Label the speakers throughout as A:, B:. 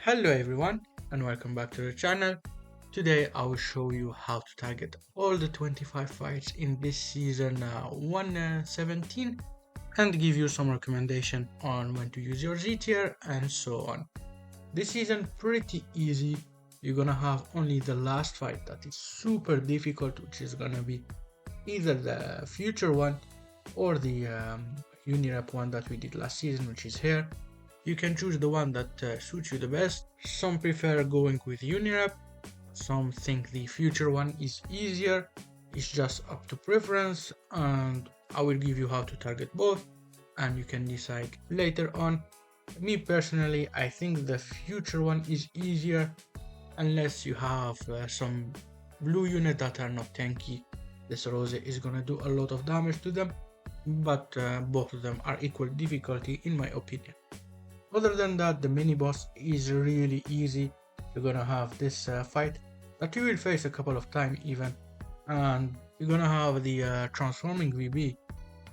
A: Hello everyone and welcome back to the channel. Today I will show you how to target all the 25 fights in this season 117 and give you some recommendation on when to use your Z tier and so on. This season pretty easy. You're gonna have only the last fight that is super difficult, which is gonna be either the future one or the Unirep one that we did last season, which is here. You can choose the one that suits you the best. Some prefer going with Unirep, some think the future one is easier. It's just up to preference, and I will give you how to target both and you can decide later on. Me personally, I think the future one is easier unless you have some blue unit that are not tanky. This Rose is gonna do a lot of damage to them, but both of them are equal difficulty in my opinion. Other than that, the mini boss is really easy. You're gonna have this fight that you will face a couple of times even, and you're gonna have the transforming VB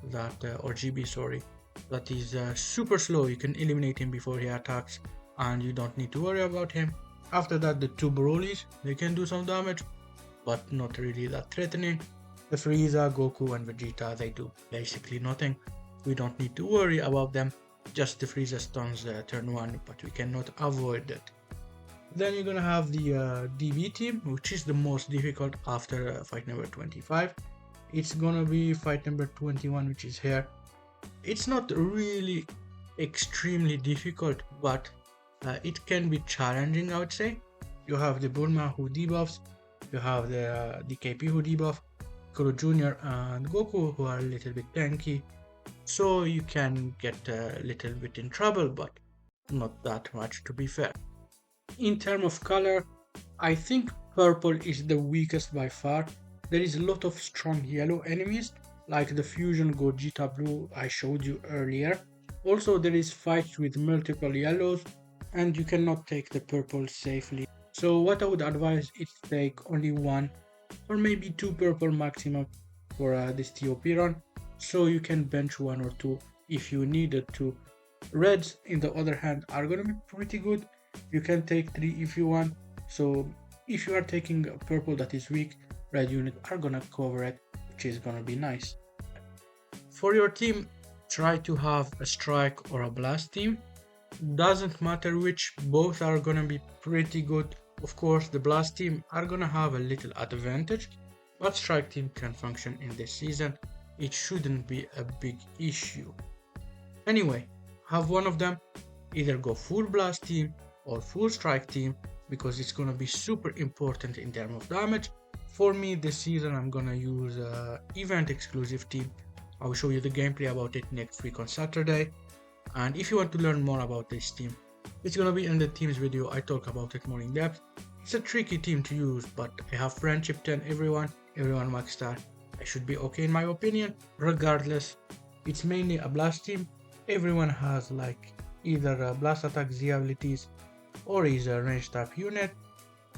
A: that or GB, sorry, that is super slow. You can eliminate him before he attacks and you don't need to worry about him. After that, the two Brolys, they can do some damage but not really that threatening. The Frieza, Goku and Vegeta, they do basically nothing. We don't need to worry about them. Just the Frieza stuns turn 1, but we cannot avoid that. Then you're gonna have the DB team, which is the most difficult after fight number 25. It's gonna be fight number 21, which is here. It's not really extremely difficult, but it can be challenging, I would say. You have the Bulma who debuffs, you have the DKP who debuff, Kuro Jr. and Goku who are a little bit tanky, so you can get a little bit in trouble, but not that much to be fair. In terms of color, I think purple is the weakest by far. There is a lot of strong yellow enemies, like the Fusion Gogeta Blue I showed you earlier. Also, there is fights with multiple yellows, and you cannot take the purple safely. So what I would advise is take only one or maybe two purple maximum for this TOP run, so you can bench one or two if you needed to. Reds, in the other hand, are gonna be pretty good. You can take 3 if you want, so if you are taking a purple that is weak, red unit are gonna cover it, which is gonna be nice. For your team, try to have a strike or a blast team. Doesn't matter which, both are gonna be pretty good. Of course, the blast team are gonna have a little advantage, but strike team can function in this season. It shouldn't be a big issue. Anyway, have one of them, either go full blast team or full strike team, because it's gonna be super important in terms of damage. For me this season I'm gonna use event exclusive team. I will show you the gameplay about it next week on Saturday, and if you want to learn more about this team, it's gonna be in the teams video. I talk about it more in depth. It's a tricky team to use, but I have friendship 10 everyone maxed out. I should be okay in my opinion. Regardless, it's mainly a blast team. Everyone has like either a blast attack Z abilities or is a range type unit,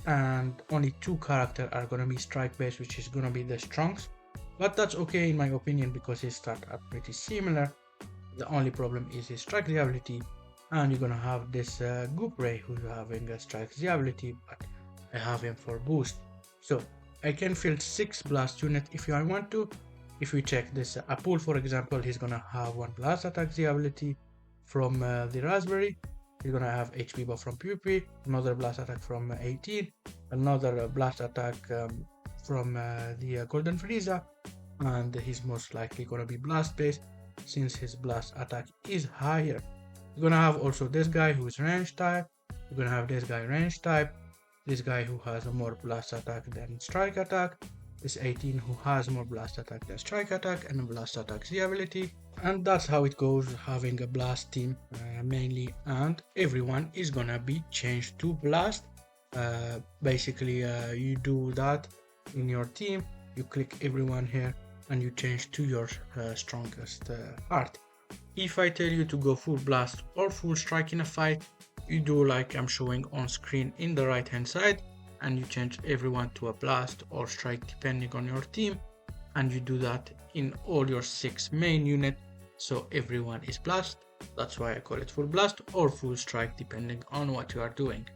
A: and only 2 characters are gonna be strike based, which is gonna be the Strunks, but that's okay in my opinion because his stats are pretty similar. The only problem is his strike Z ability, and you're gonna have this Goop Ray who's having a strike Z ability, but I have him for boost, so I can field 6 blast unit if I want to. If we check this Apul, for example, he's gonna have 1 blast attack Z ability from the Raspberry. He's gonna have HP buff from Puppy, another blast attack from 18, another blast attack from the Golden Frieza, and he's most likely gonna be blast based since his blast attack is higher. You're gonna have also this guy who is range type. You're gonna have this guy range type, this guy who has a more blast attack than strike attack, this 18 who has more blast attack than strike attack and a blast attack Z ability, and that's how it goes, having a blast team mainly, and everyone is gonna be changed to blast. Basically you do that in your team, you click everyone here and you change to your strongest part. If I tell you to go full blast or full strike in a fight, you do like I'm showing on screen in the right hand side, and you change everyone to a blast or strike depending on your team, and you do that in all your 6 main units, so everyone is blast That's why I call it full blast or full strike depending on what you are doing.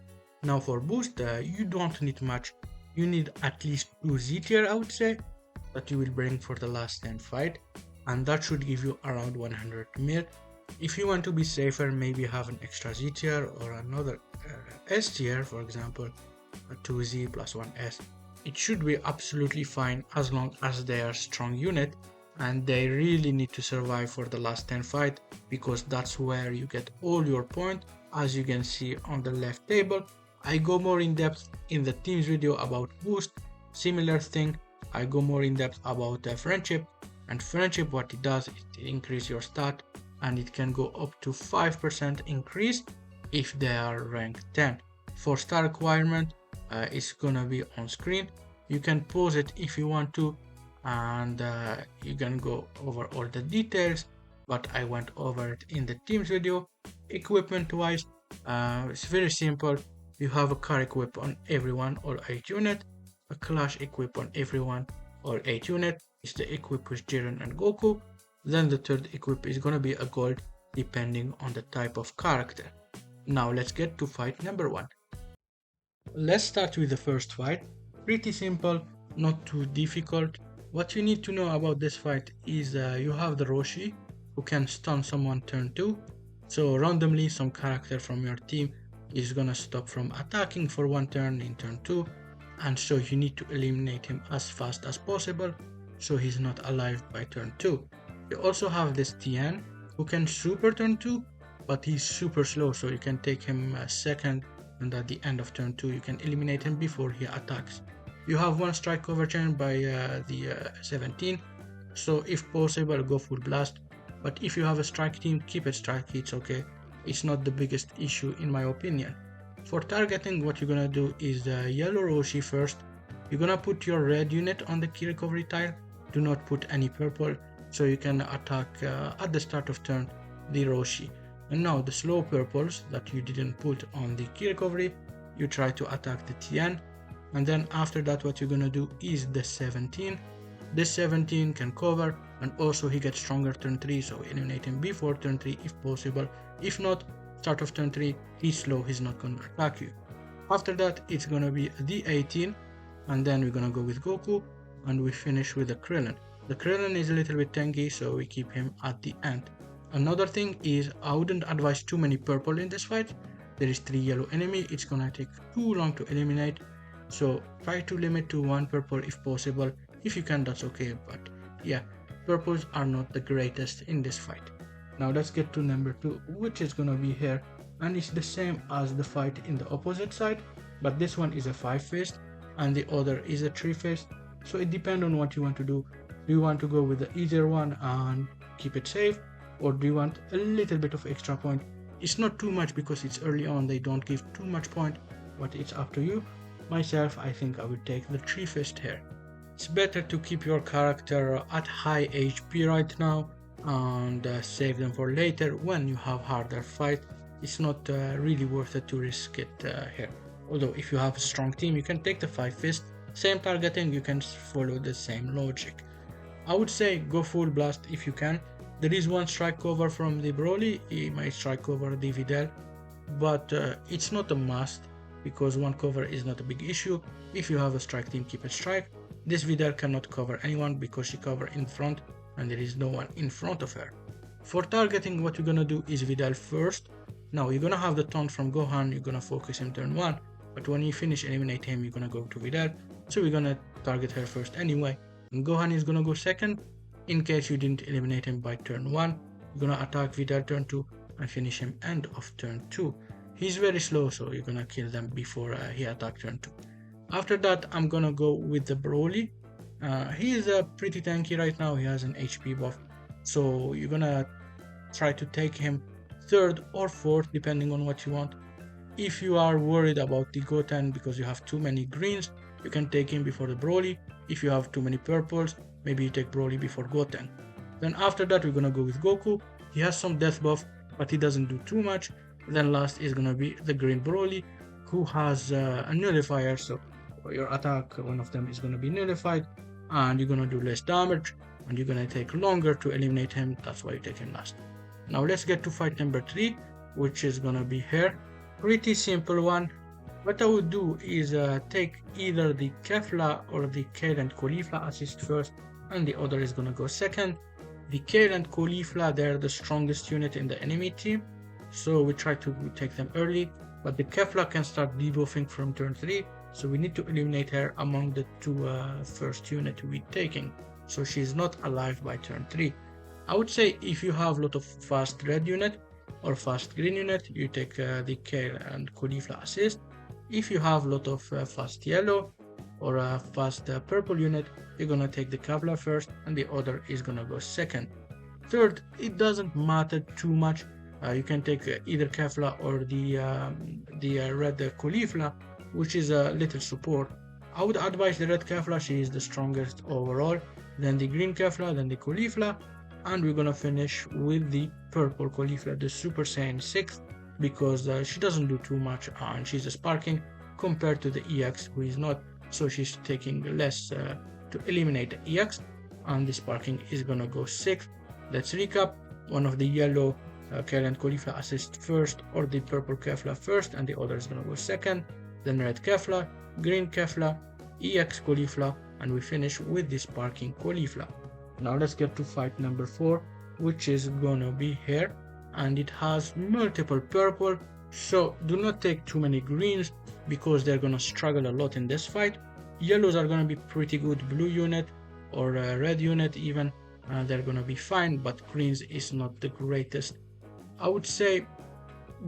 A: Now for boost, you don't need much. You need at least 2 Z tier, I would say, that you will bring for the last 10 fight, and that should give you around 100 mil. If you want to be safer, maybe have an extra Z tier or another S tier, for example, a 2Z plus 1S. It should be absolutely fine as long as they are strong unit and they really need to survive for the last 10 fight, because that's where you get all your points. As you can see on the left table, I go more in depth in the teams video about boost. Similar thing, I go more in depth about friendship, and friendship, what it does, it increase your stat and it can go up to 5% increase if they are rank 10. For star requirement, it's gonna be on screen. You can pause it if you want to, and you can go over all the details, but I went over it in the teams video. Equipment wise, it's very simple. You have a car equip on everyone or 8 unit, a clash equip on everyone or 8 unit. It's the equip with Jiren and Goku. Then the third equip is gonna be a gold depending on the type of character. Now let's get to fight number 1. Let's start with the first fight. Pretty simple, not too difficult. What you need to know about this fight is you have the Roshi, who can stun someone turn 2. So randomly some character from your team is gonna stop from attacking for one turn in turn 2, and so you need to eliminate him as fast as possible so he's not alive by turn 2. You also have this Tien, who can super turn 2, but he's super slow, so you can take him second, and at the end of turn 2 you can eliminate him before he attacks. You have one strike cover chain by the 17, so if possible go full blast, but if you have a strike team, keep it strike, it's okay. It's not the biggest issue in my opinion. For targeting, what you're gonna do is yellow Roshi first. You're gonna put your red unit on the key recovery tile, do not put any purple, so you can attack at the start of turn the Roshi. And now the slow purples that you didn't put on the key recovery, you try to attack the Tien, and then after that what you're gonna do is the 17. This 17 can cover, and also he gets stronger turn 3, so eliminate him before turn 3 if possible. If not, start of turn 3, he's slow, he's not gonna attack you. After that it's gonna be the 18, and then we're gonna go with Goku, and we finish with the Krillin. The Krillin is a little bit tanky, so we keep him at the end. Another thing is I wouldn't advise too many purple in this fight. There is 3 yellow enemy, it's gonna take too long to eliminate, so try to limit to 1 purple if possible. If you can, that's okay, but yeah, purples are not the greatest in this fight. Now let's get to number 2, which is gonna be here, and it's the same as the fight in the opposite side, but this one is a 5-fist and the other is a 3-fist, so it depends on what you want to do. Do you want to go with the easier one and keep it safe, or do you want a little bit of extra point? It's not too much because it's early on, they don't give too much point, but it's up to you. Myself, I think I would take the 3-fist here. It's better to keep your character at high HP right now and save them for later when you have harder fight. It's not really worth it to risk it here. Although if you have a strong team, you can take the 5-fist, same targeting, you can follow the same logic. I would say go full blast if you can. There is one strike cover from the Broly, he might strike cover the Videl, but it's not a must because one cover is not a big issue. If you have a strike team, keep it strike. This Videl cannot cover anyone because she cover in front and there is no one in front of her. For targeting, what you're gonna do is Videl first. Now you're gonna have the taunt from Gohan, you're gonna focus him turn 1, but when you finish eliminate him, you're gonna go to Videl, so we're gonna target her first anyway. And Gohan is gonna go second. In case you didn't eliminate him by turn 1, you're gonna attack Videl turn 2 and finish him end of turn 2. He's very slow, so you're gonna kill them before he attacks turn 2. After that, I'm gonna go with the Broly. He is pretty tanky right now, he has an HP buff, so you're gonna try to take him third or fourth depending on what you want. If you are worried about the Goten because you have too many greens, you can take him before the Broly. If you have too many purples, maybe you take Broly before Goten. Then after that we're gonna go with Goku. He has some death buff, but he doesn't do too much. Then last is gonna be the green Broly, who has a nullifier, so your attack, one of them is gonna be nullified, and you're gonna do less damage, and you're gonna take longer to eliminate him, that's why you take him last. Now let's get to fight number 3, which is gonna be here. Pretty simple one. What I would do is take either the Kefla or the Kale and Caulifla assist first, and the other is gonna go second. The Kale and Caulifla, they're the strongest unit in the enemy team, so we try to take them early, but the Kefla can start debuffing from turn 3, so we need to eliminate her among the two first unit we're taking, so she's not alive by turn 3. I would say if you have a lot of fast red unit or fast green unit, you take the Kale and Caulifla assist. If you have a lot of fast yellow or a fast purple unit, you're gonna take the Kevlar first and the other is gonna go second. Third, it doesn't matter too much. You can take either Kevlar or the red Caulifla, which is a little support. I would advise the red Kevlar, she is the strongest overall, then the green Kevlar, then the Caulifla, and we're gonna finish with the purple Caulifla, the Super Saiyan 6, because she doesn't do too much and she's a sparking compared to the EX, who is not, so she's taking less to eliminate the EX, and the sparking is gonna go 6. Let's recap. One of the yellow Kale and Caulifla assist first, or the purple Kefla first, and the other is gonna go second, then red Kefla, green Kefla, EX Caulifla, and we finish with the sparking Caulifla. Now let's get to fight number 4, which is gonna be here, and it has multiple purple, so do not take too many greens because they're gonna struggle a lot in this fight. Yellows are gonna be pretty good, blue unit or a red unit even, they're gonna be fine, but greens is not the greatest. I would say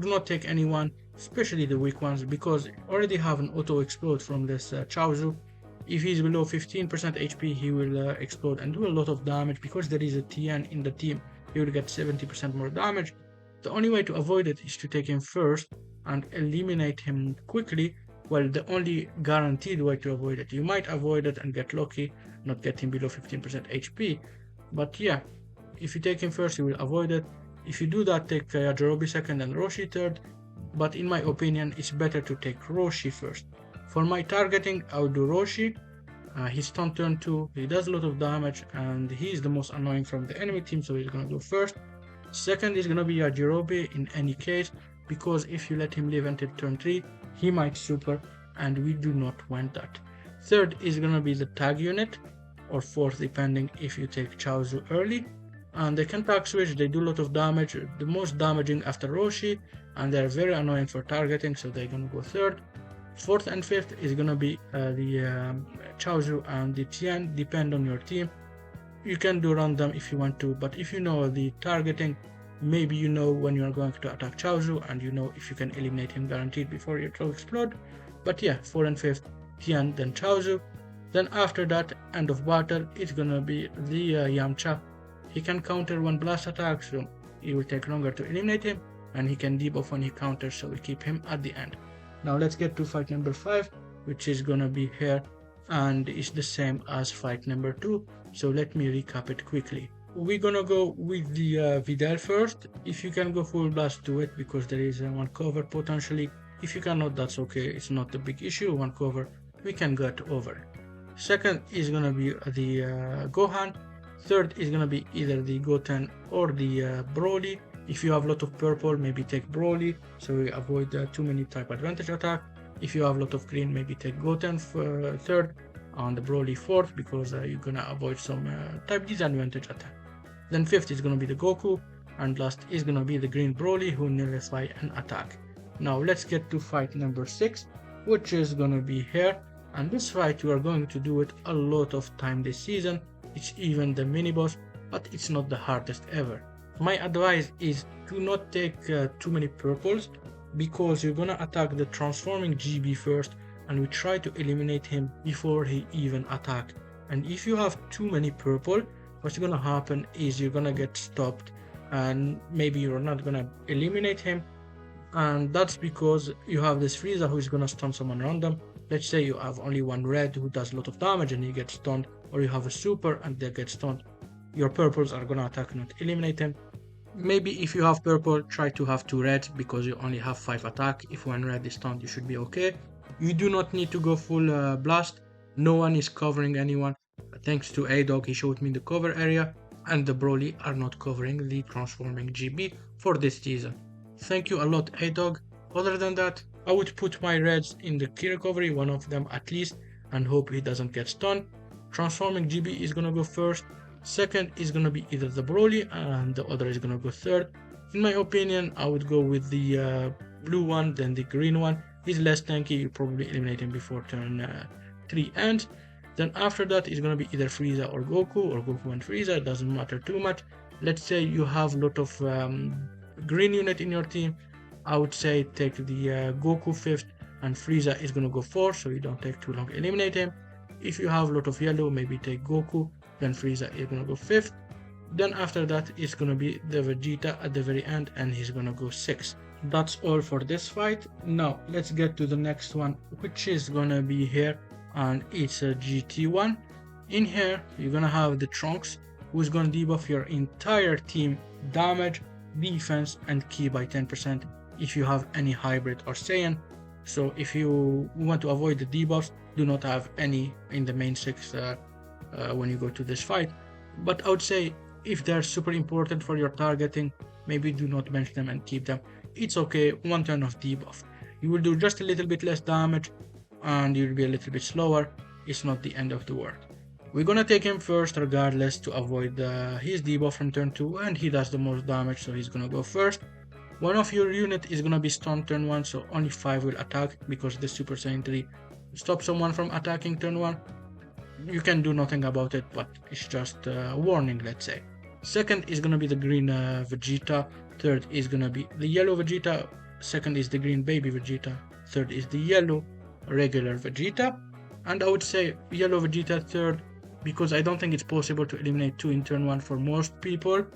A: do not take anyone, especially the weak ones, because already have an auto explode from this Chaozu. If he's below 15% HP, he will explode and do a lot of damage. Because there is a Tien in the team, he will get 70% more damage. The only way to avoid it is to take him first and eliminate him quickly. Well, the only guaranteed way to avoid it. You might avoid it and get lucky, not get him below 15% HP. But yeah, if you take him first, you will avoid it. If you do that, take Yajirobe second and Roshi third. But in my opinion, it's better to take Roshi first. For my targeting, I would do Roshi. He's stunned turn 2, he does a lot of damage, and he is the most annoying from the enemy team, so he's gonna go first. Second is gonna be Yajirobe in any case, because if you let him live until turn 3, he might super, and we do not want that. Third is gonna be the tag unit, or fourth depending if you take Chaozu early. And they can tag switch, they do a lot of damage, the most damaging after Roshi, and they're very annoying for targeting, so they're gonna go third. Fourth and fifth is gonna be the Chaozu and the Tien, depend on your team. You can do random if you want to, but if you know the targeting, maybe you know when you are going to attack Chaozu, and you know if you can eliminate him guaranteed before you throw explode. But yeah, 4th and 5th, Tien, then Chaozu. Then after that, end of battle, it's gonna be the Yamcha. He can counter one blast attack, so it will take longer to eliminate him, and he can debuff when he counters, so we keep him at the end. Now let's get to fight number 5, which is gonna be here, and it's the same as fight number 2, so let me recap it quickly. We're gonna go with the Videl first. If you can go full blast, do it, because there is one cover potentially. If you cannot, that's okay, it's not a big issue, one cover, we can get over. Second is gonna be the Gohan. Third is gonna be either the Goten or the Broly. If you have a lot of purple, maybe take Broly, so you avoid too many type advantage attack. If you have a lot of green, maybe take Goten for third, and the Broly fourth, because you're gonna avoid some type disadvantage attack. Then fifth is gonna be the Goku, and last is gonna be the green Broly, who nullify an attack. Now let's get to fight number 6, which is gonna be here, and this fight you are going to do it a lot of time this season. It's even the mini boss, but it's not the hardest ever. My advice is to not take too many purples, because you're gonna attack the transforming GB first, and we try to eliminate him before he even attack. And if you have too many purple, what's gonna happen is you're gonna get stopped, and maybe you're not gonna eliminate him, and that's because you have this Frieza who is gonna stun someone random. Let's say you have only one red who does a lot of damage and he gets stunned, or you have a super and they get stunned. Your purples are gonna attack, not eliminate him. Maybe if you have purple, try to have 2 reds, because you only have 5 attack. If one red is stunned, you should be okay. You do not need to go full blast. No one is covering anyone. Thanks to A-Dog, he showed me the cover area. and the Broly are not covering the transforming GB for this season. Thank you a lot, A-Dog. Other than that, I would put my reds in the key recovery, one of them at least, and hope he doesn't get stunned. Transforming GB is gonna go first. Second is gonna be either the Broly, and the other is gonna go third. In my opinion, I would go with the blue one, then the green one. He's less tanky, you probably eliminate him before turn 3 ends. Then after that is gonna be either Frieza or Goku and Frieza, it doesn't matter too much. Let's say you have a lot of green unit in your team, I would say take the Goku 5th and Frieza is gonna go 4th, so you don't take too long to eliminate him. If you have a lot of yellow, maybe take Goku, then Frieza is gonna go 5th. Then after that it's gonna be the Vegeta at the very end and he's gonna go 6th. That's all for this fight. Now let's get to the next one, which is gonna be here, and it's a GT1. In here you're gonna have the Trunks, who's gonna debuff your entire team damage, defense and ki by 10% if you have any hybrid or Saiyan. So if you want to avoid the debuffs, do not have any in the main 6 when you go to this fight. But I would say if they're super important for your targeting, maybe do not bench them and keep them. It's okay, one turn of debuff. You will do just a little bit less damage and you'll be a little bit slower. It's not the end of the world. We're gonna take him first regardless to avoid his debuff from turn 2, and he does the most damage, so he's gonna go first. One of your unit is gonna be stunned turn 1, so only 5 will attack because the Super Saiyan 3 stops someone from attacking turn 1. You can do nothing about it, but it's just a warning, let's say. Second is gonna be the green Vegeta. Third is gonna be the yellow Vegeta. Second is the green baby Vegeta. Third is the yellow regular Vegeta. And I would say yellow Vegeta third, because I don't think it's possible to eliminate 2 in turn 1 for most people,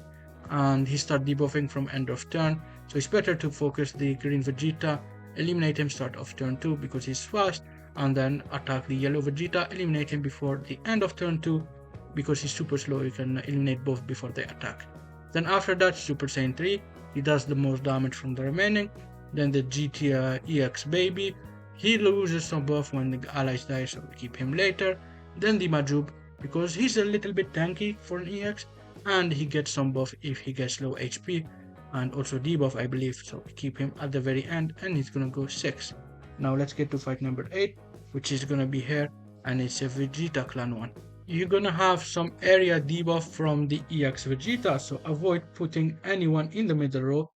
A: and he start debuffing from end of turn, so it's better to focus the green Vegeta, eliminate him start of turn 2 because he's fast, and then attack the yellow Vegeta, eliminate him before the end of turn 2 because he's super slow, you can eliminate both before they attack. Then after that Super Saiyan 3, he does the most damage from the remaining. Then the GT EX baby, he loses some buff when the allies die, so we keep him later. Then the Majub, because he's a little bit tanky for an EX, and he gets some buff if he gets low HP, and also debuff I believe, so we keep him at the very end and he's gonna go 6. Now let's get to fight number 8, which is gonna be here, and it's a Vegeta clan one. You're gonna have some area debuff from the EX Vegeta, so avoid putting anyone in the middle row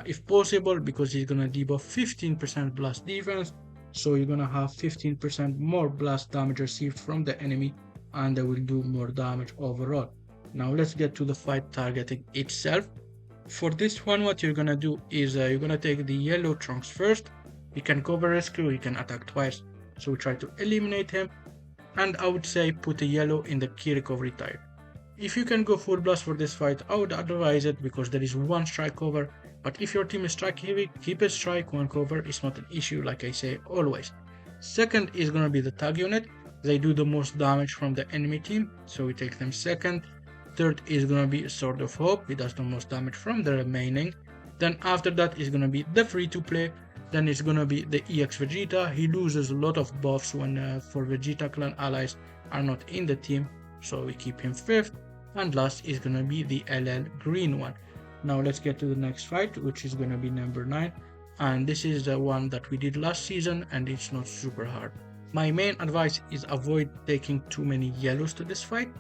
A: if possible, because he's gonna debuff 15% blast defense, so you're gonna have 15% more blast damage received from the enemy, and they will do more damage overall. Now let's get to the fight targeting itself. For this one, what you're gonna do is you're gonna take the yellow Trunks first. He can cover rescue, he can attack twice, so we try to eliminate him. And I would say put a yellow in the key recovery type. If you can go full blast for this fight, I would advise it because there is one strike cover, but if your team is strike heavy, keep a strike, one cover is not an issue, like I say always. Second is gonna be the tag unit. They do the most damage from the enemy team, so we take them second. Third is gonna be Sword of Hope, he does the most damage from the remaining. Then after that is gonna be the free to play. Then it's gonna be the EX Vegeta. He loses a lot of buffs when for Vegeta clan allies are not in the team, so we keep him 5th. And last is gonna be the LL green one. Now let's get to the next fight, which is gonna be number 9, and this is the one that we did last season, and it's not super hard. My main advice is avoid taking too many yellows to this fight,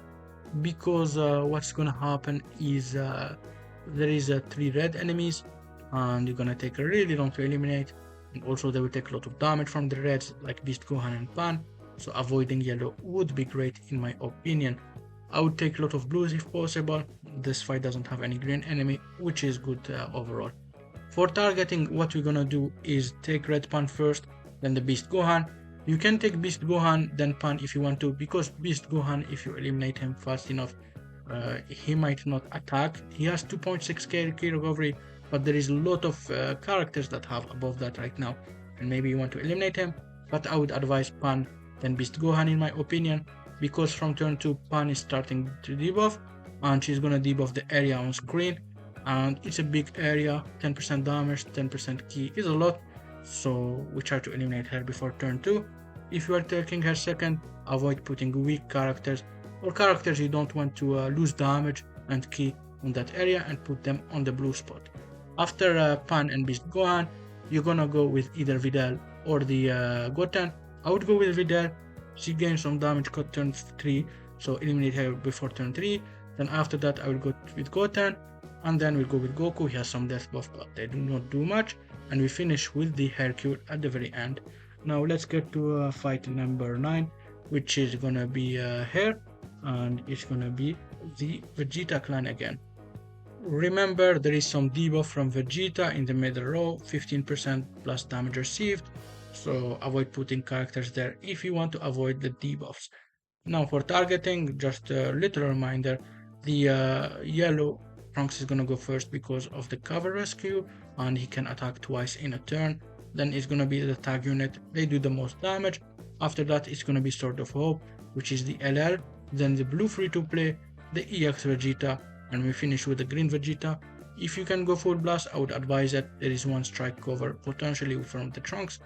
A: because what's gonna happen is there is 3 red enemies and you're gonna take a really long to eliminate, and also they will take a lot of damage from the reds like Beast Gohan and Pan, so avoiding yellow would be great in my opinion. I would take a lot of blues if possible. This fight doesn't have any green enemy, which is good overall. For targeting, what we're gonna do is take red Pan first, then the Beast Gohan. You can take Beast Gohan then Pan if you want to, because Beast Gohan, if you eliminate him fast enough, he might not attack. He has 2.6k key recovery, but there is a lot of characters that have above that right now, and maybe you want to eliminate him. But I would advise Pan then Beast Gohan in my opinion, because from turn 2 Pan is starting to debuff, and she's gonna debuff the area on screen, and it's a big area. 10% damage, 10% key is a lot, so we try to eliminate her before turn 2. If you are taking her second, avoid putting weak characters or characters you don't want to lose damage, and key on that area and put them on the blue spot. After Pan and Beast Gohan, you're gonna go with either Videl or the Goten. I would go with Videl. She gains some damage cut turn 3, so eliminate her before turn 3. Then after that I will go with Goten, and then we'll go with Goku. He has some death buff, but they do not do much. And we finish with the Hercule at the very end. Now let's get to fight number 9, which is gonna be here, and it's gonna be the Vegeta clan again. Remember, there is some debuff from Vegeta in the middle row, 15% plus damage received, so avoid putting characters there if you want to avoid the debuffs. Now for targeting, just a little reminder, the yellow Trunks is gonna go first because of the cover rescue, and he can attack twice in a turn. Then it's gonna be the tag unit, they do the most damage. After that it's gonna be Sword of Hope, which is the LL, then the blue free to play, the EX Vegeta, and we finish with the green Vegeta. If you can go full blast, I would advise it. There is one strike cover potentially from the Trunks,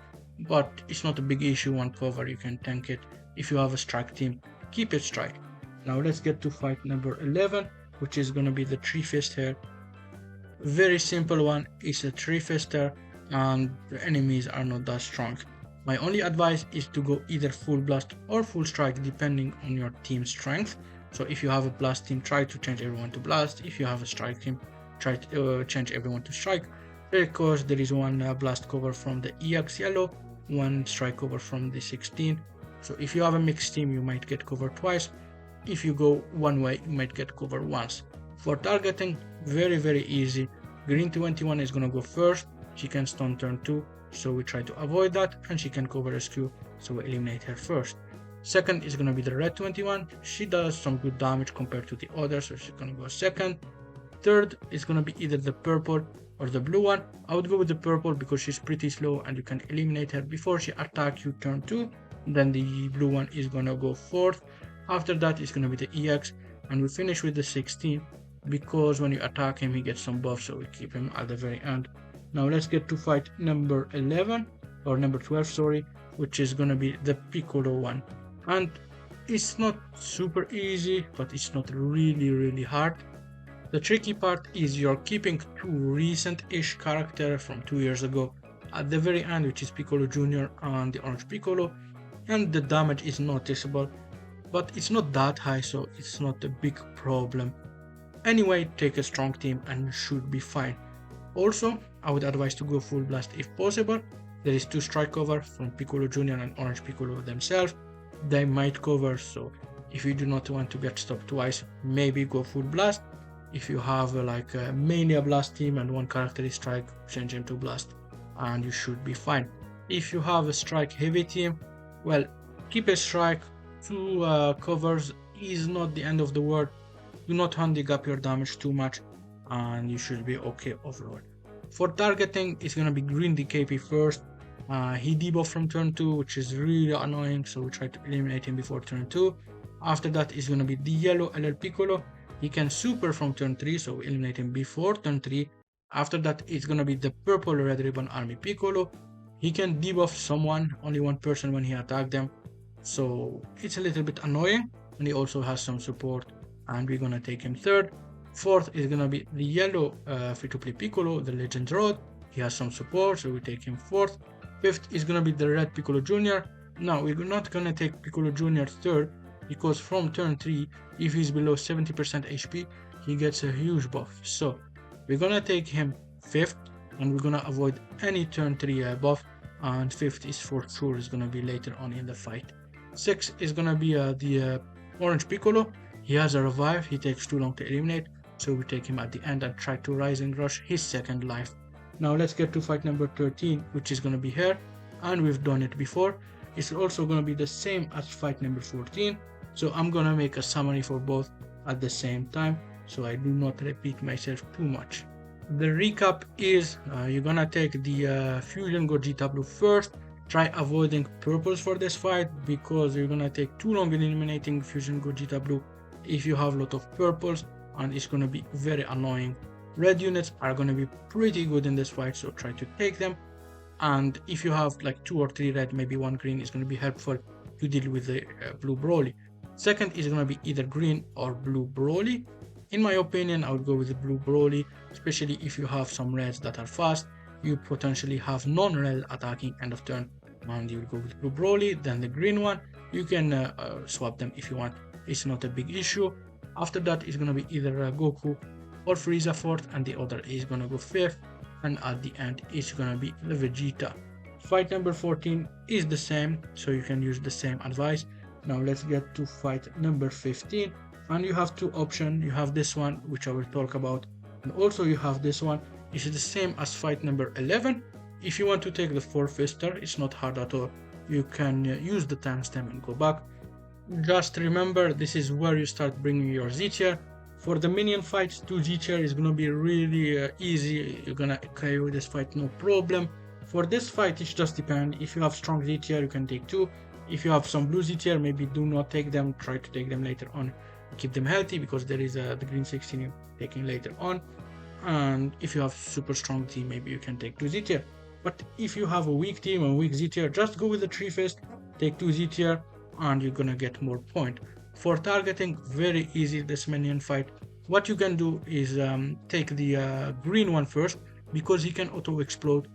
A: but it's not a big issue. One cover, you can tank it. If you have a strike team, keep it strike. Now let's get to fight number 11, which is gonna be the Tree Fist here. Very simple one, it's a Tree Fister and the enemies are not that strong. My only advice is to go either full blast or full strike depending on your team strength. So if you have a blast team, try to change everyone to blast. If you have a strike team, try to change everyone to strike, because there is one blast cover from the EX yellow, one strike cover from the 16. So if you have a mixed team, you might get covered twice. If you go one way, you might get covered once. For targeting, very easy. Green 21 is gonna go first. She can stun turn 2, so we try to avoid that, and she can cover rescue, so we eliminate her first. Second is gonna be the red 21. She does some good damage compared to the others, so she's gonna go second. Third is gonna be either the purple or the blue one. I would go with the purple because she's pretty slow and you can eliminate her before she attacks you turn 2. Then the blue one is gonna go fourth. After that is gonna be the EX, and we finish with the 16 because when you attack him he gets some buff, so we keep him at the very end. Now let's get to fight number 11 or number 12, sorry, which is gonna be the Piccolo one. And it's not super easy, but it's not really hard. The tricky part is you're keeping two recent-ish characters from 2 years ago at the very end, which is Piccolo Jr. and the Orange Piccolo, and the damage is noticeable, but it's not that high, so it's not a big problem. Anyway, take a strong team and you should be fine. Also, I would advise to go full blast if possible. There is 2 strike cover from Piccolo Jr. and Orange Piccolo themselves. They might cover, so if you do not want to get stopped twice, maybe go full blast. If you have like a mania blast team and one character is strike, change him to blast and you should be fine. If you have a strike heavy team, well, keep a strike. 2 covers is not the end of the world. Do not handicap your damage too much and you should be okay overall. For targeting, it's gonna be green DKP first. He debuffed from turn 2, which is really annoying, so we try to eliminate him before turn 2. After that is gonna be the yellow LL Piccolo. He can super from turn 3, so we eliminate him before turn 3. After that it's gonna be the purple Red Ribbon Army Piccolo. He can debuff someone, only one person when he attack them, so it's a little bit annoying, and he also has some support, and we're gonna take him third. Fourth is gonna be the yellow free-to-play Piccolo, the Legend Road. He has some support, so we take him fourth. Fifth is gonna be the red Piccolo Jr. Now we're not gonna take Piccolo Jr. third, because from turn 3, if he's below 70% HP, he gets a huge buff. So we're gonna take him fifth, and we're gonna avoid any turn 3 buff, and fifth is for sure is gonna be later on in the fight. Sixth is gonna be the Orange Piccolo. He has a revive, he takes too long to eliminate, so we take him at the end and try to Rising Rush his second life. Now let's get to fight number 13, which is gonna be here, and we've done it before. It's also gonna be the same as fight number 14, so I'm gonna make a summary for both at the same time, so I do not repeat myself too much. The recap is you're gonna take the Fusion Gogeta Blue first. Try avoiding purples for this fight because you're gonna take too long in eliminating Fusion Gogeta Blue if you have a lot of purples, and it's gonna be very annoying. Red units are gonna be pretty good in this fight, so try to take them. And if you have like 2 or 3 red, maybe 1 green is gonna be helpful to deal with the blue Broly. Second is gonna be either green or blue Broly. In my opinion, I would go with the blue Broly, especially if you have some reds that are fast. You potentially have non-red attacking end of turn, and you will go with blue Broly. Then the green one, you can swap them if you want. It's not a big issue. After that, it's gonna be either Goku or Frieza fourth, and the other is gonna go fifth. And at the end, it's gonna be the Vegeta. Fight number 14 is the same, so you can use the same advice. Now let's get to fight number 15, and you have two options. You have this one, which I will talk about, and also you have this one. It's the same as fight number 11. If you want to take the 4-fister, it's not hard at all. You can use the timestamp and go back. Just remember, this is where you start bringing your Z tier. For the minion fights, 2 Z tier is gonna be really easy. You're gonna KO this fight no problem. For this fight, it just depends. If you have strong Z tier, you can take 2. If you have some blue Z tier, maybe do not take them. Try to take them later on. Keep them healthy, because there is the green 16 you're taking later on. And if you have super strong team, maybe you can take 2 Z tier. But if you have a weak team or weak Z tier, just go with the 3-fist, take 2 Z tier, and you're gonna get more point. For targeting, very easy this minion fight. What you can do is take the green one first, because he can auto explode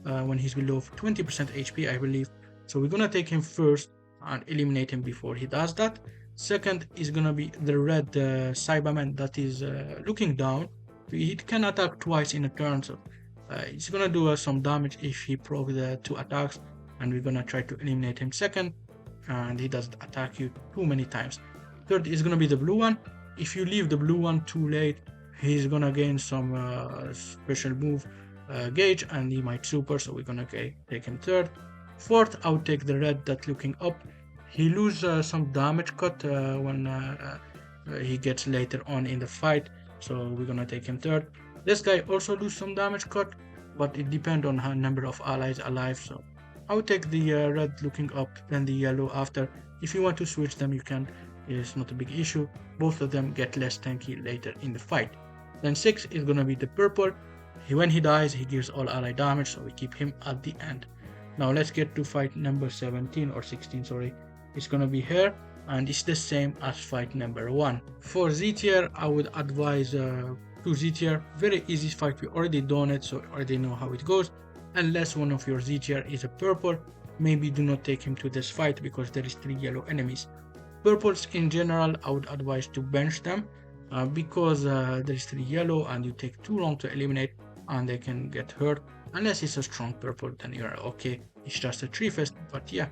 A: when he's below 20% HP, I believe. So we're gonna take him first and eliminate him before he does that. Second is gonna be the red Cyberman that is looking down. He can attack twice in a turn, so it's gonna do some damage if he procs the 2 attacks, and we're gonna try to eliminate him second, and he doesn't attack you too many times. Third is gonna be the blue one. If you leave the blue one too late, he's gonna gain some special move gauge, and he might super, so we're gonna take him third. Fourth, I would take the red that looking up. He loses some damage cut when he gets later on in the fight, so we're gonna take him third. This guy also loses some damage cut, but it depends on how number of allies alive, so I would take the red looking up, then the yellow after. If you want to switch them, you can. It's not a big issue. Both of them get less tanky later in the fight. Then 6 is gonna be the purple. When he dies, he gives all ally damage, so we keep him at the end. Now let's get to fight number 17 or 16, sorry. It's gonna be here, and it's the same as fight number 1. For Z tier, I would advise 2 Z tier. Very easy fight, we already done it, so already know how it goes. Unless one of your Z tier is a purple, maybe do not take him to this fight, because there is 3 yellow enemies. Purples in general, I would advise to bench them, because there is 3 yellow and you take too long to eliminate, and they can get hurt. Unless it's a strong purple, then you're okay. It's just a 3-fist, but yeah.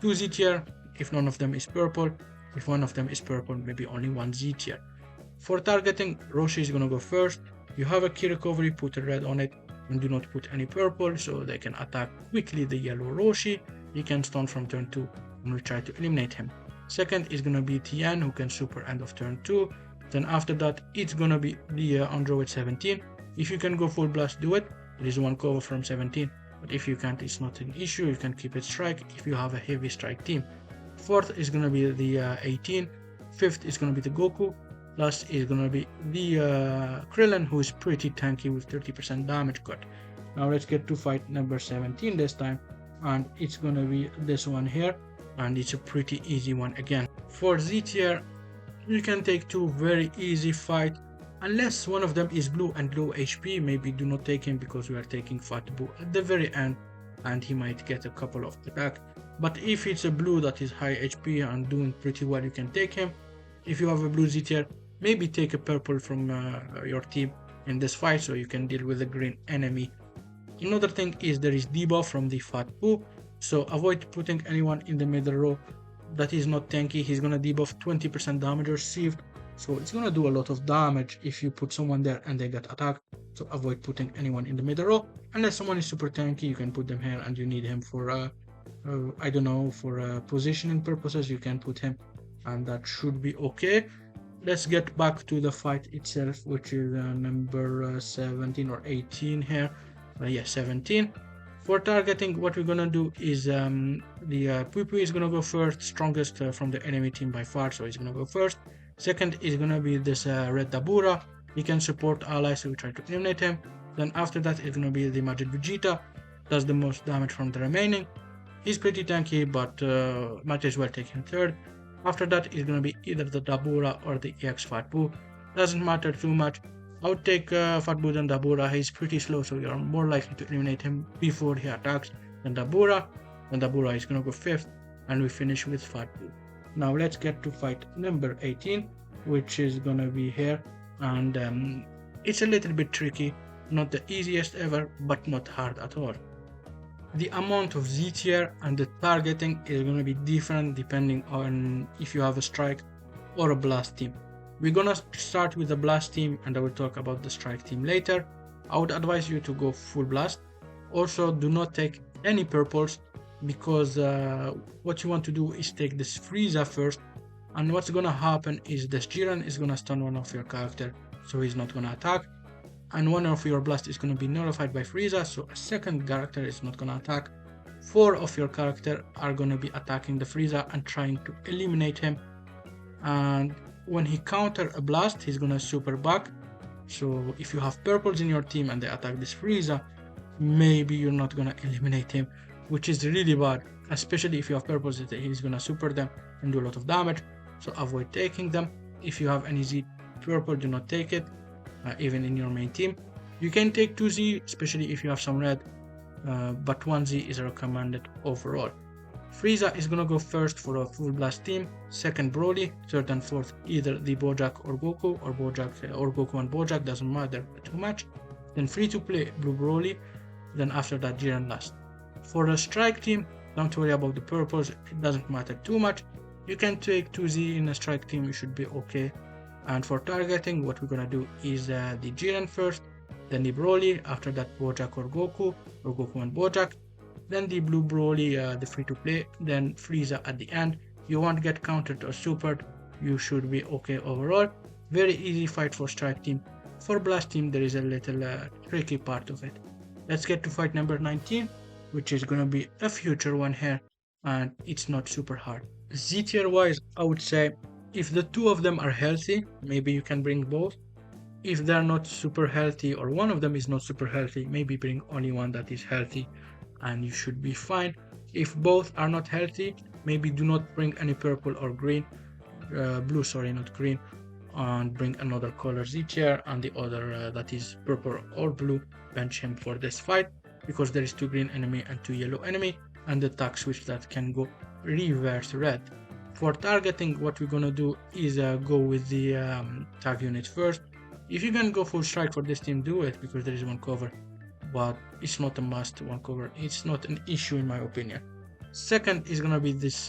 A: 2 Z tier, if none of them is purple. If one of them is purple, maybe only 1 Z tier. For targeting, Roshi is gonna go first. You have a key recovery, put a red on it, and do not put any purple, so they can attack quickly the yellow Roshi. He can stun from turn 2, and we try to eliminate him. Second is gonna be Tien, who can super end of turn 2. Then after that, it's gonna be the Android 17. If you can go full blast, do it. There is 1 cover from 17, but if you can't, it's not an issue. You can keep it strike if you have a heavy strike team. Fourth is gonna be the 18. Fifth is gonna be the Goku. Last is gonna be the Krillin, who is pretty tanky with 30% damage cut. Now let's get to fight number 17 this time, and it's gonna be this one here, and it's a pretty easy one again. For Z tier, you can take 2 very easy fight. Unless one of them is blue and low HP, maybe do not take him, because we are taking Fat Boo at the very end, and he might get a couple of attack. But if it's a blue that is high HP and doing pretty well, you can take him. If you have a blue Z tier, maybe take a purple from your team in this fight, so you can deal with the green enemy. Another thing is there is debuff from the Fat Boo, so avoid putting anyone in the middle row that is not tanky. He's gonna debuff 20% damage received, so it's gonna do a lot of damage if you put someone there and they get attacked. So avoid putting anyone in the middle row. Unless someone is super tanky, you can put them here, and you need him for I don't know, for positioning purposes, you can put him, and that should be okay. Let's get back to the fight itself, which is number 17 or 18 here. Yeah, 17. For targeting, what we're gonna do is the Pui Pui is gonna go first, strongest from the enemy team by far, so he's gonna go first. Second is gonna be this red Dabura. He can support allies, so we try to eliminate him. Then after that is gonna be the Magic Vegeta, does the most damage from the remaining. He's pretty tanky, but might as well take him third. After that is gonna be either the Dabura or the EX Fat Boo. doesn't matter too much. I would take Fatbud and Dabura. He's pretty slow, so you're more likely to eliminate him before he attacks than Dabura. And Dabura is gonna go 5th, and we finish with Fatbud. Now let's get to fight number 18, which is gonna be here, and it's a little bit tricky. Not the easiest ever, but not hard at all. The amount of Z tier and the targeting is going to be different depending on if you have a strike or a blast team. We're gonna start with the blast team, and I will talk about the strike team later. I would advise you to go full blast. Also, do not take any purples, because what you want to do is take this Frieza first, and what's gonna happen is this Jiren is gonna stun one of your character, so he's not gonna attack, and one of your blast is gonna be nullified by Frieza, so a second character is not gonna attack. 4 of your character are gonna be attacking the Frieza and trying to eliminate him, and when he counter a blast, he's gonna super back. So if you have purples in your team and they attack this Frieza, maybe you're not gonna eliminate him, which is really bad, especially if you have purples, he's gonna super them and do a lot of damage. So avoid taking them. If you have any Z purple, do not take it, even in your main team. You can take 2Z, especially if you have some red, but 1Z is recommended overall. Frieza is gonna go first for a full blast team, second Broly, third and fourth either the Bojack or Goku, or Goku and Bojack, doesn't matter too much. Then free to play Blue Broly, then after that Jiren last. For a strike team, don't worry about the purples, it doesn't matter too much. You can take 2Z in a strike team, you should be okay. And for targeting, what we're gonna do is the Jiren first, then the Broly, after that Bojack or Goku and Bojack, then the Blue Broly, the free to play, then Frieza at the end. You won't get countered or supered, you should be okay overall. Very easy fight for strike team. For blast team, there is a little tricky part of it. Let's get to fight number 19, which is gonna be a future one here, and it's not super hard. Z tier wise, I would say if the 2 of them are healthy, maybe you can bring both. If they're not super healthy, or one of them is not super healthy, maybe bring only one that is healthy and you should be fine. If both are not healthy, maybe do not bring any purple or green, blue, sorry, not green, and bring another color Z tier, and the other that is purple or blue, bench him for this fight, because there is 2 green enemy and 2 yellow enemy, and the tag switch that can go reverse red. For targeting, what we're gonna do is go with the tag unit first. If you can go full strike for this team, do it, because there is one cover, but it's not a must. One cover, it's not an issue in my opinion. Second is gonna be this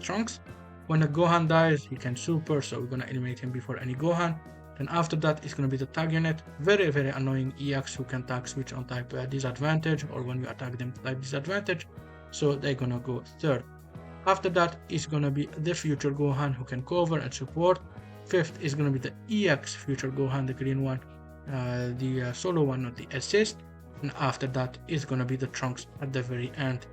A: Trunks. When a Gohan dies, he can super, so we're gonna eliminate him before any Gohan. Then after that is gonna be the tag unit, very annoying EX who can tag switch on type disadvantage, or when you attack them type disadvantage, so they're gonna go third. After that is gonna be the future Gohan who can cover and support. 5th is gonna be the EX future Gohan, the green one, the solo one, not the assist. And after that is gonna be the Trunks at the very end.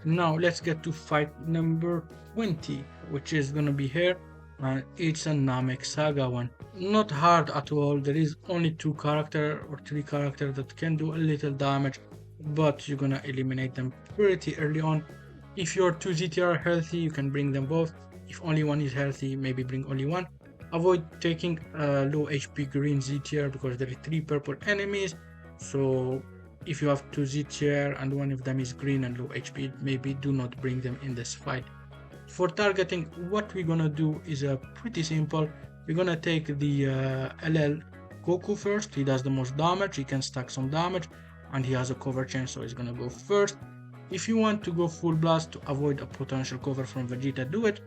A: Now let's get to fight number 20, which is gonna be here, and it's a Namek Saga one. Not hard at all. There is only 2 character or 3 character that can do a little damage, but you're gonna eliminate them pretty early on. If your 2 ZT are healthy, you can bring them both. If only one is healthy, maybe bring only one. Avoid taking low HP green Z tier, because there are 3 purple enemies, so if you have 2 Z tier and one of them is green and low HP, maybe do not bring them in this fight. For targeting, what we're gonna do is pretty simple. We're gonna take the LL Goku first. He does the most damage, he can stack some damage, and he has a cover chain, so he's gonna go first. If you want to go full blast to avoid a potential cover from Vegeta, do it,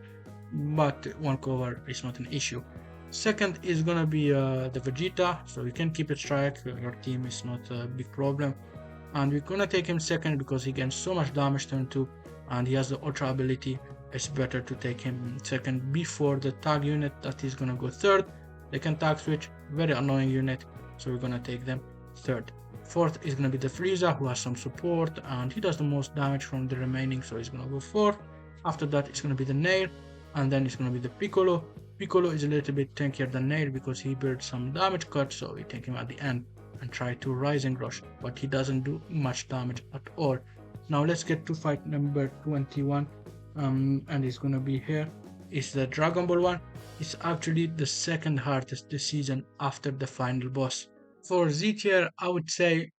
A: but one cover is not an issue. Second is gonna be the Vegeta, so you can keep it strike, your team is not a big problem. And we're gonna take him second because he gains so much damage turn 2, and he has the ultra ability. It's better to take him second before the tag unit that is gonna go third. They can tag switch, very annoying unit, so we're gonna take them third. Fourth is gonna be the Frieza, who has some support and he does the most damage from the remaining, so he's gonna go fourth. After that it's gonna be the Nair, and then it's gonna be the Piccolo. Piccolo is a little bit tankier than Nair because he builds some damage cut, so we take him at the end and try to Rising Rush, but he doesn't do much damage at all. Now let's get to fight number 21, and it's gonna be here. is the Dragon Ball one. It's actually the second hardest this season after the final boss. For Z tier, I would say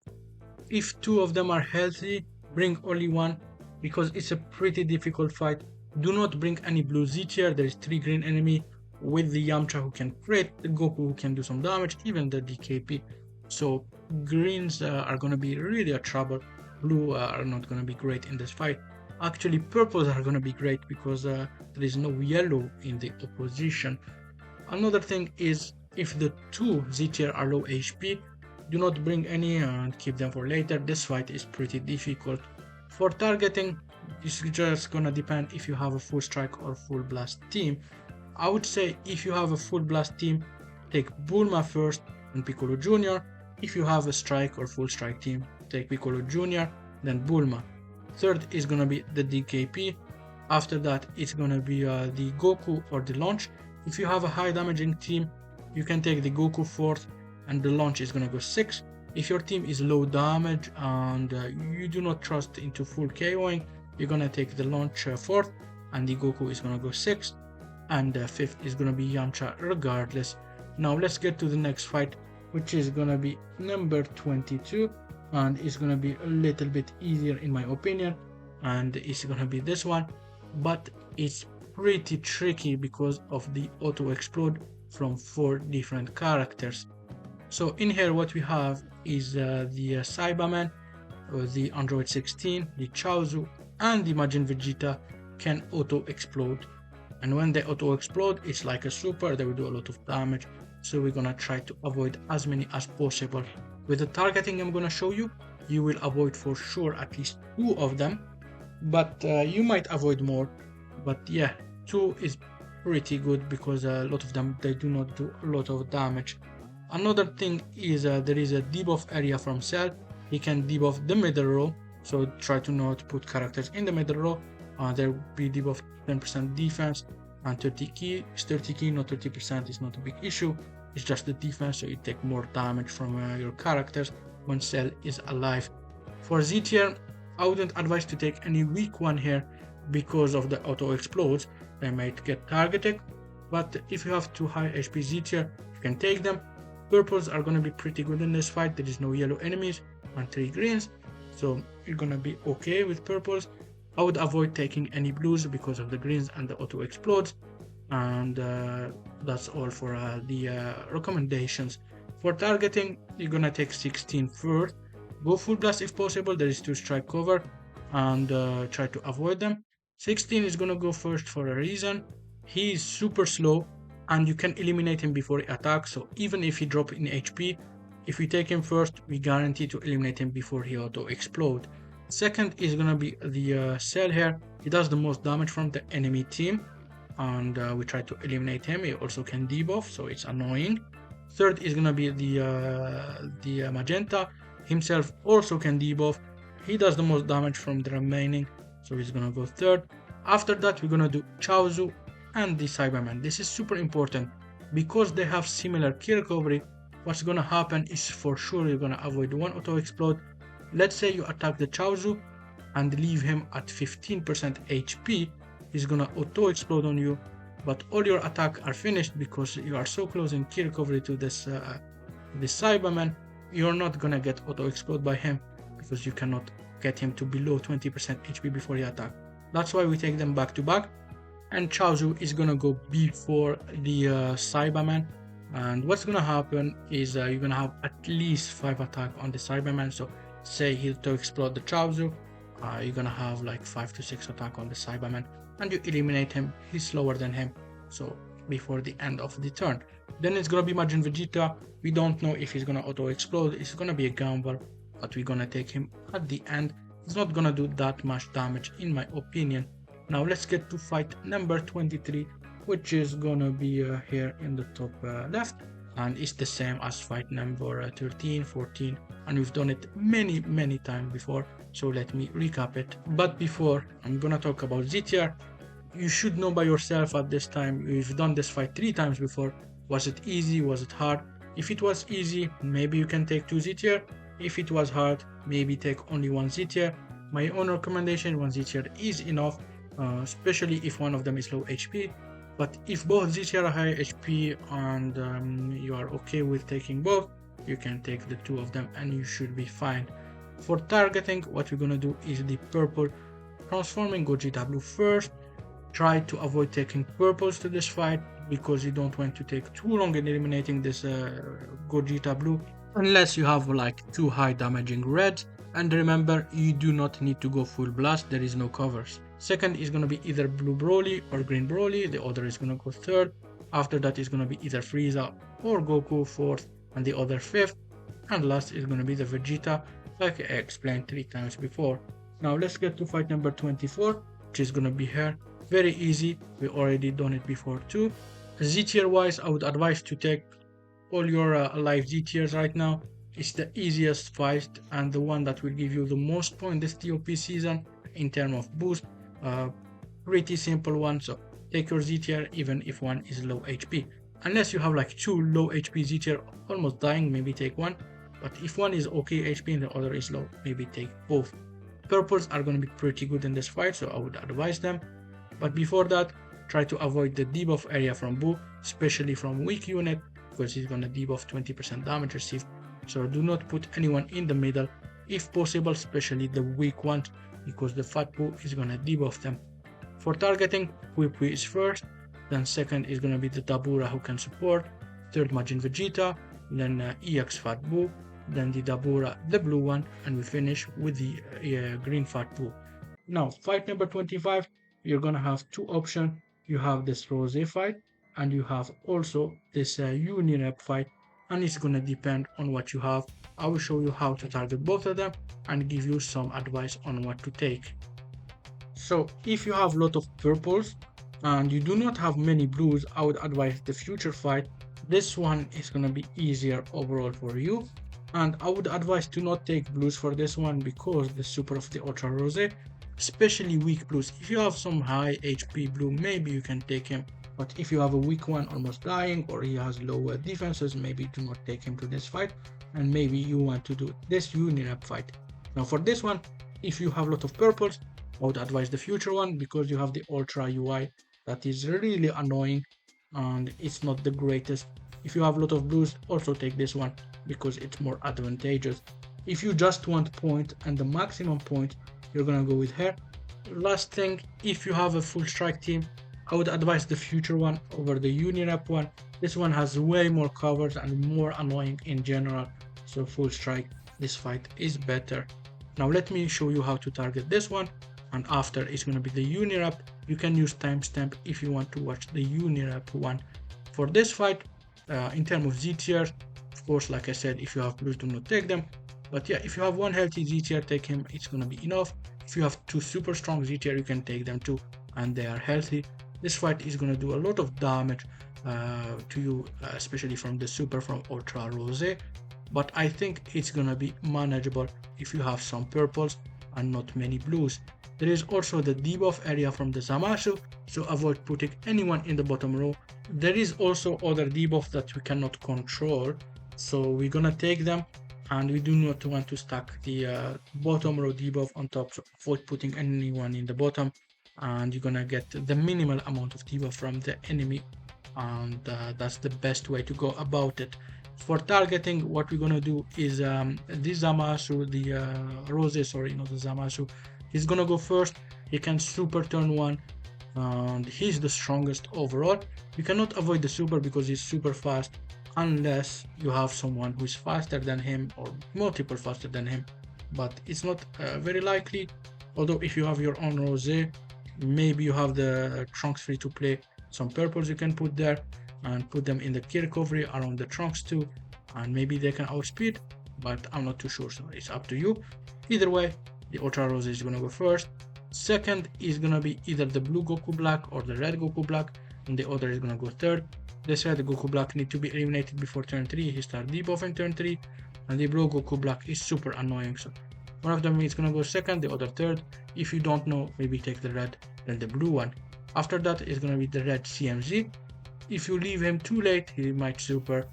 A: if two of them are healthy, bring only one because it's a pretty difficult fight. Do not bring any blue Z tier. There is 3 green enemy with the Yamcha who can crit, the Goku who can do some damage, even the DKP. So greens are gonna be really a trouble. Blue are not gonna be great in this fight. Actually, purples are gonna be great because there is no yellow in the opposition. Another thing is if the two Z tier are low HP, do not bring any and keep them for later. This fight is pretty difficult. For targeting, it's just gonna depend if you have a full strike or full blast team. I would say if you have a full blast team, take Bulma first and Piccolo Jr. If you have a strike or full strike team, take Piccolo Jr. then Bulma. Third is gonna be the DKP. After that, it's gonna be the Goku or the launch. If you have a high damaging team, you can take the Goku fourth and the launch is gonna go 6. If your team is low damage and you do not trust into full KOing, you're gonna take the launch 4th and the Goku is gonna go 6th and 5th is gonna be Yamcha regardless. Now let's get to the next fight, which is gonna be number 22 and it's gonna be a little bit easier in my opinion, and it's gonna be this one, but it's pretty tricky because of the auto explode from 4 different characters. So in here what we have is the Cyberman, the Android 16, the Chaozu and the Majin Vegeta can auto explode, and when they auto explode it's like a super, they will do a lot of damage, so we're gonna try to avoid as many as possible. With the targeting I'm gonna show you, you will avoid for sure at least 2 of them, but you might avoid more, but yeah, 2 is pretty good because a lot of them they do not do a lot of damage. Another thing is there is a debuff area from Cell. He can debuff the middle row, so try to not put characters in the middle row. There will be debuff 10% defense and 30 key. It's 30 key, not 30% is not a big issue. It's just the defense, so you take more damage from your characters when Cell is alive. For Z tier, I wouldn't advise to take any weak one here because of the auto explodes. They might get targeted, but if you have 2 high HP Z tier, you can take them. Purples are gonna be pretty good in this fight. There is no yellow enemies and 3 greens, so you're gonna be okay with purples. I would avoid taking any blues because of the greens and the auto explodes, and that's all for the recommendations. For targeting, you're gonna take 16 first. Go full blast if possible. There is 2 strike cover, and try to avoid them. 16 is gonna go first for a reason. He is super slow and you can eliminate him before he attacks, so even if he drop in HP, if we take him first, we guarantee to eliminate him before he auto explode. Second is gonna be the Cell here. He does the most damage from the enemy team, and we try to eliminate him. He also can debuff, so it's annoying. Third is gonna be the Magenta. Himself also can debuff. He does the most damage from the remaining, so he's gonna go third. After that, we're gonna do Chaozu and the Cyberman. This is super important because they have similar key recovery. What's gonna happen is for sure you're gonna avoid one auto explode. Let's say you attack the Chaozu and leave him at 15% HP. He's gonna auto explode on you, but all your attacks are finished because you are so close in key recovery to this Cyberman. You're not gonna get auto explode by him because you cannot get him to below 20% HP before he attacks. That's why we take them back to back. And Chaozu is gonna go before the Cyberman, and what's gonna happen is you're gonna have at least 5 attacks on the Cyberman. So say he'll to explode the Chaozu, you're gonna have like 5 to 6 attacks on the Cyberman, and you eliminate him. He's slower than him, so before the end of the turn. Then it's gonna be Majin Vegeta. We don't know if he's gonna auto explode. It's gonna be a gamble, but we're gonna take him at the end. It's not gonna do that much damage in my opinion. Now let's get to fight number 23, which is gonna be here in the top left, and it's the same as fight number 13, 14, and we've done it many times before, so let me recap it. But before I'm gonna talk about Z tier, you should know by yourself at this time. We've done this fight 3 times before. Was it easy? Was it hard? If it was easy, maybe you can take 2 Z tier. If it was hard, maybe take only 1 Z tier. My own recommendation, 1 Z tier is enough, especially if one of them is low HP. But if both ZT are high HP and you are okay with taking both, you can take the two of them and you should be fine. For targeting, what we're gonna do is the purple transforming Goji W first. Try to avoid taking purples to this fight because you don't want to take too long in eliminating this Gogeta blue unless you have like two high damaging reds. And remember, you do not need to go full blast, there is no covers. Second is gonna be either blue Broly or green Broly, the other is gonna go third. After that is gonna be either Frieza or Goku fourth and the other fifth. And last is gonna be the Vegeta, like I explained 3 times before. Now let's get to fight number 24, which is gonna be here. Very easy, we already done it before too. Z tier wise, I would advise to take all your live Z tiers right now. It's the easiest fight and the one that will give you the most point this TOP season in terms of boost. Uh, Pretty simple one, so take your Z tier even if one is low HP. Unless you have like two low HP Z tier almost dying, maybe take one. But if one is okay HP and the other is low, maybe take both. Purples are going to be pretty good in this fight, so I would advise them. But before that, try to avoid the debuff area from Boo, especially from weak unit, because he's gonna debuff 20% damage received. So do not put anyone in the middle, if possible, especially the weak ones, because the fat Boo is gonna debuff them. For targeting, Whipwee is first, then second is gonna be the Dabura who can support, third Majin Vegeta, then EX Fat Boo, then the Dabura, the blue one, and we finish with the green Fat Boo. Now, fight number 25, you're gonna have two options. You have this Rose fight, and you have also this Unirep fight, and it's gonna depend on what you have. I will show you how to target both of them and give you some advice on what to take. So, if you have a lot of purples and you do not have many blues, I would advise the future fight. This one is gonna be easier overall for you. And I would advise to not take blues for this one because the super of the Ultra Rose, especially weak blues. If you have some high HP blue, maybe you can take him. But if you have a weak one almost dying or he has lower defenses, maybe do not take him to this fight. And maybe you want to do this Unirep fight. Now for this one, if you have a lot of purples, I would advise the future one because you have the Ultra UI that is really annoying and it's not the greatest. If you have a lot of blues, also take this one because it's more advantageous. If you just want point and the maximum point, you're gonna go with her. Last thing, if you have a full strike team, I would advise the future one over the Unirep one. This one has way more covers and more annoying in general, so full strike, this fight is better. Now let me show you how to target this one, and after it's gonna be the Unirep. You can use timestamp if you want to watch the Unirep one. For this fight, in terms of Z tiers, of course, like I said, if you have blues, do not take them. But yeah, if you have one healthy Z tier, take him, it's gonna be enough. If you have two super strong Z tier, you can take them too, and they are healthy. This fight is gonna do a lot of damage to you, especially from the super from Ultra Rose. But I think it's gonna be manageable if you have some purples and not many blues. There is also the debuff area from the Zamasu, so avoid putting anyone in the bottom row. There is also other debuff that we cannot control, so we're gonna take them, and we do not want to stack the bottom row debuff on top, so avoid putting anyone in the bottom, and you're gonna get the minimal amount of debuff from the enemy, and that's the best way to go about it. For targeting, what we're gonna do is this Zamasu, the Rose, sorry, not the Zamasu, he's gonna go first. He can super turn one, and he's the strongest overall. You cannot avoid the super because he's super fast unless you have someone who is faster than him or multiple faster than him, but it's not very likely. Although if you have your own Rose, maybe you have the Trunks free to play, some purples you can put there and put them in the key recovery around the Trunks too, and maybe they can outspeed, but I'm not too sure, so it's up to you. Either way, the Ultra Rose is gonna go first. Second is gonna be either the blue Goku Black or the red Goku Black, and the other is gonna go third. This red Goku Black need to be eliminated before turn 3, he start debuffing turn 3, and the blue Goku Black is super annoying, so one of them is gonna go second, the other third. If you don't know, maybe take the red, then the blue one. After that is gonna be the red CMZ. If you leave him too late, he might super.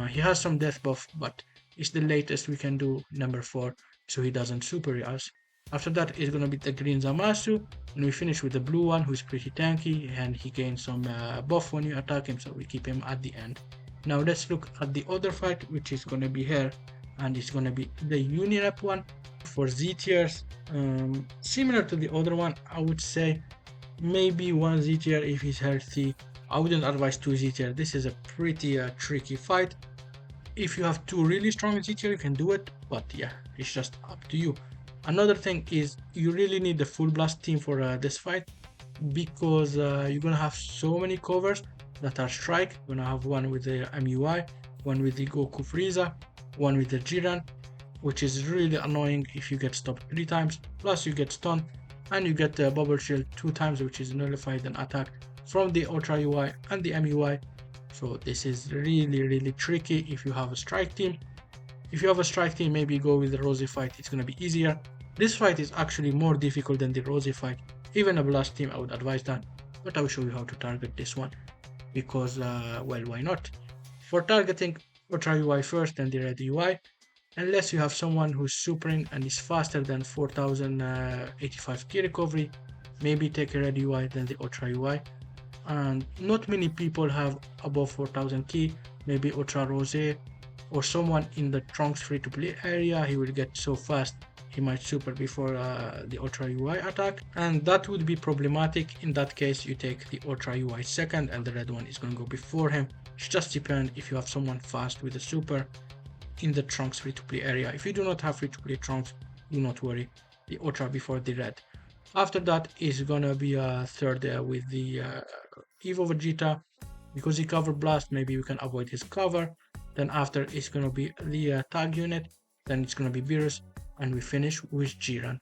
A: He has some death buff, but it's the latest we can do, number 4, so he doesn't super us. After that is gonna be the green Zamasu. And we finish with the blue one, who's pretty tanky, and he gains some buff when you attack him, so we keep him at the end. Now let's look at the other fight, which is gonna be here, and it's gonna be the Unirep one. For Z tiers, similar to the other one, I would say maybe one Z tier if he's healthy. I wouldn't advise two Z tier. This is a pretty tricky fight. If you have two really strong Z tier, you can do it, but yeah, it's just up to you. Another thing is you really need the full blast team for this fight, because you're gonna have so many covers that are strike. You're gonna have one with the MUI, one with the Goku Frieza, one with the Jiran, which is really annoying if you get stopped 3 times, plus you get stunned, and you get the bubble shield 2 times, which is nullified an attack from the Ultra UI and the MUI. So this is really tricky if you have a strike team. If you have a strike team, maybe go with the Rosy fight, it's gonna be easier. This fight is actually more difficult than the Rosy fight. Even a blast team, I would advise that, but I will show you how to target this one, because well, why not? For targeting, Ultra UI first, then the Red UI, unless you have someone who's supering and is faster than 4085 key recovery, maybe take a Red UI then the Ultra UI. And not many people have above 4000 key, maybe Ultra Rose or someone in the Trunks free to play area. He will get so fast he might super before the Ultra UI attack, and that would be problematic. In that case, you take the Ultra UI second and the red one is going to go before him. It just depends if you have someone fast with a super in the Trunks free to play area. If you do not have free to play Trunks, do not worry, the Ultra before the red. After that is gonna be a third with the Evo Vegeta, because he cover blast, maybe you can avoid his cover. Then after it's gonna be the tag unit, then it's gonna be Beerus, and we finish with Jiran.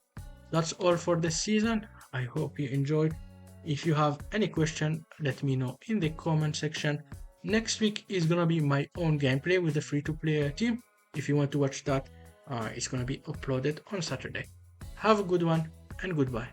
A: That's all for this season. I hope you enjoyed. If you have any question, let me know in the comment section. Next week is gonna be my own gameplay with the free-to-play team. If you want to watch that, it's gonna be uploaded on Saturday. Have a good one and goodbye.